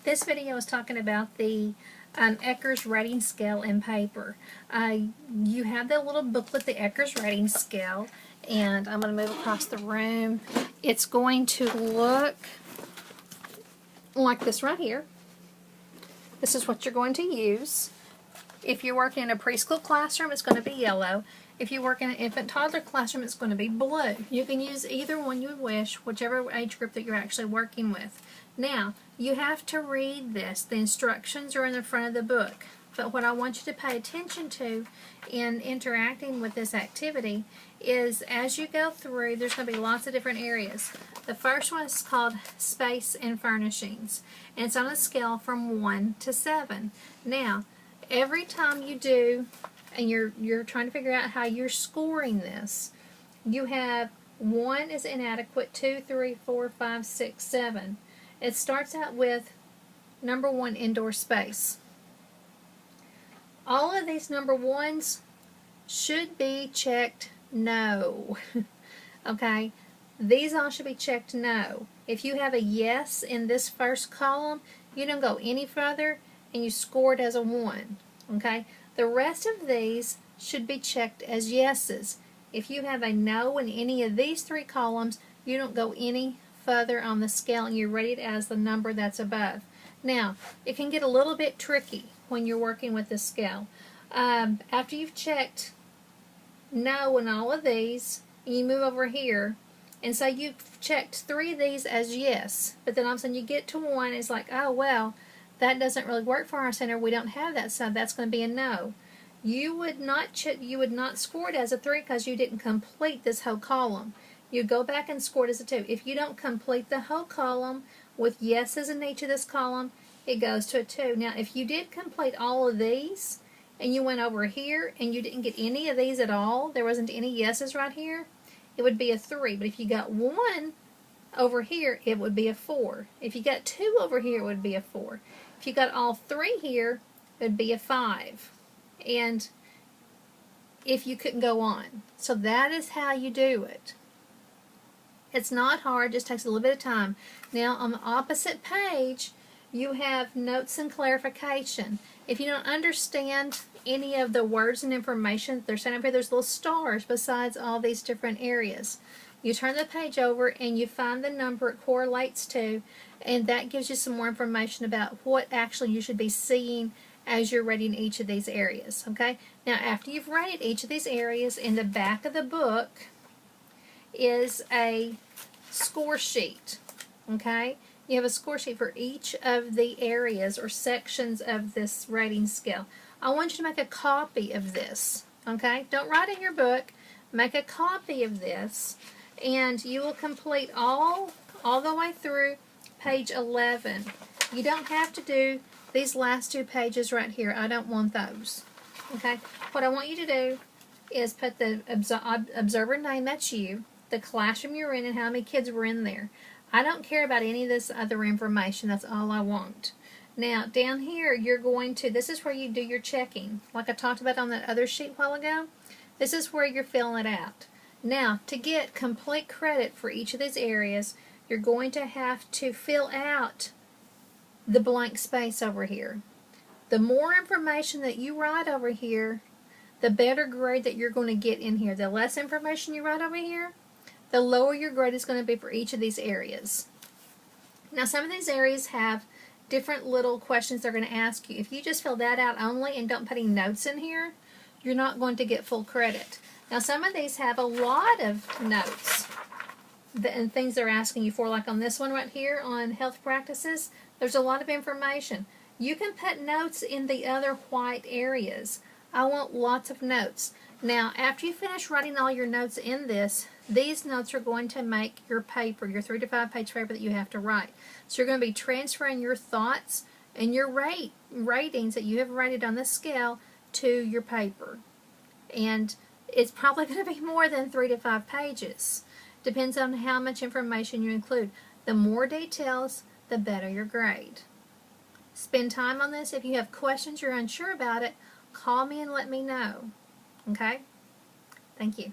This video is talking about the ECHERS rating scale in paper. You have the little booklet, the ECHERS rating scale, and I'm going to move across the room. It's going to look like this right here. This is what you're going to use. If you're working in a preschool classroom, it's going to be yellow. If you work in an infant toddler classroom, it's going to be blue. You can use either one you wish, whichever age group that you're actually working with. Now, you have to read this. The instructions are in the front of the book. But what I want you to pay attention to in interacting with this activity is as you go through, there's going to be lots of different areas. The first one is called Space and Furnishings, and it's on a scale from 1 to 7. Now, every time you do, and you're trying to figure out how you're scoring this, you have 1 is inadequate, 2, 3, 4, 5, 6, 7. It starts out with number 1, indoor space. All of these number 1s should be checked no. Okay? These all should be checked no. If you have a yes in this first column, you don't go any further and you score it as a 1. Okay? The rest of these should be checked as yeses. If you have a no in any of these 3 columns, you don't go any further on the scale and you rate it as the number that's above. Now, it can get a little bit tricky when you're working with the scale. After you've checked no in all of these, and you move over here, and say you've checked 3 of these as yes, but then all of a sudden you get to 1, it's like, oh well, that doesn't really work for our center, we don't have that, so that's going to be a no. You would not score it as a 3 because you didn't complete this whole column. You go back and score it as a 2. If you don't complete the whole column with yeses in each of this column, it goes to a 2. Now, if you did complete all of these, and you went over here, and you didn't get any of these at all, there wasn't any yeses right here, it would be a 3. But if you got 1 over here, it would be a 4. If you got 2 over here, it would be a 4. If you got all 3 here, it would be a 5. And if you couldn't go on. So that is how you do it. It's not hard, just takes a little bit of time. Now on the opposite page, you have notes and clarification. If you don't understand any of the words and information they're saying up here, there's little stars besides all these different areas. You turn the page over and you find the number it correlates to, and that gives you some more information about what actually you should be seeing as you're rating each of these areas. Okay? Now after you've rated each of these areas, in the back of the book is a score sheet. Okay? You have a score sheet for each of the areas or sections of this rating scale. I want you to make a copy of this. Okay? Don't write in your book. Make a copy of this, and you will complete all the way through page 11. You don't have to do these last 2 pages right here. I don't want those. Okay? What I want you to do is put the observer name, that's you, the classroom you're in, and how many kids were in there. I don't care about any of this other information. That's all I want. Now, down here, you're going to, this is where you do your checking. Like I talked about on that other sheet a while ago, this is where you're filling it out. Now, to get complete credit for each of these areas, you're going to have to fill out the blank space over here. The more information that you write over here, the better grade that you're going to get in here. The less information you write over here, the lower your grade is going to be for each of these areas. Now, some of these areas have different little questions they're going to ask you. If you just fill that out only and don't put any notes in here, you're not going to get full credit. Now, some of these have a lot of notes and things they're asking you for, like on this one right here on health practices, there's a lot of information. You can put notes in the other white areas. I want lots of notes. Now, after you finish writing all your notes in this, these notes are going to make your paper, your 3 to 5 page paper that you have to write. So you're going to be transferring your thoughts and your ratings that you have rated on this scale to your paper. And it's probably going to be more than 3 to 5 pages. Depends on how much information you include. The more details, the better your grade. Spend time on this. If you have questions, you're unsure about it, call me and let me know. Okay? Thank you.